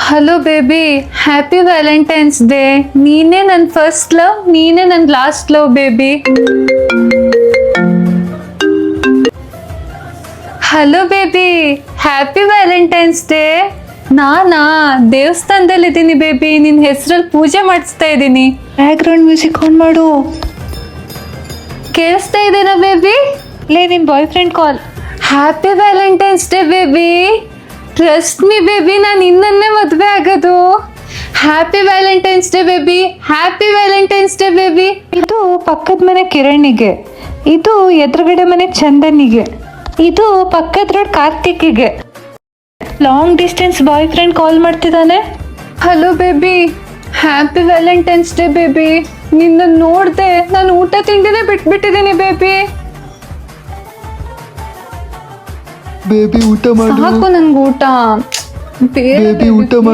Hello baby, happy Valentine's day. ನೀನೇ ನನ್ನ first love, ನೀನೇ ನನ್ನ last love baby. Hello baby, happy Valentine's day. ನಾನಾ ದೇವಸ್ಥಾನದಲ್ಲಿದ್ದೀನಿ ಬೇಬಿ, ನಿನ್ನ ಹೆಸರಲ್ಲಿ ಪೂಜೆ ಮಾಡಿಸ್ತಾ ಇದ್ದೀನಿ. ಬ್ಯಾಕ್ಗ್ರೌಂಡ್ ಮ್ಯೂಸಿಕ್ ಆನ್ ಮಾಡು. ಕೇಳಿಸ್ತಾ ಇದೆನಾ ಬೇಬಿ? ಲೇ ನಿನ್ boyfriend call. Happy Valentine's day baby. Trust me baby, ನಾನು ಇನ್ನನ್ನೇ ಮದುವೆ ಆಗೋದು. Happy Valentine's day baby, happy Valentine's day baby. ಇದು ಪಕ್ಕದ ಮನೆ ಕಿರಣಿಗೆ, ಇದು ಎದುರುಗಡೆ ಮನೆ ಚಂದನಿಗೆ, ಇದು ಪಕ್ಕದ road ಕಾರ್ತಿಕ್ಗೆ. Long distance boy friend call ಮಾಡ್ತಿದ್ದಾನೆ. Hello baby, happy Valentine's day baby. ನಿನ್ನ ನೋಡ್ದೆ ನಾನು ಊಟ ತಿಂಡಿನೇ ಬಿಟ್ಬಿಟ್ಟಿದ್ದೀನಿ ಬೇಬಿ. ಬೇಬಿ ಊಟ ಮಾಡು. ಸಾಕು ನನ್ಗೆ ಊಟ. ಬೇಬಿ ಊಟ ಮಾಡು.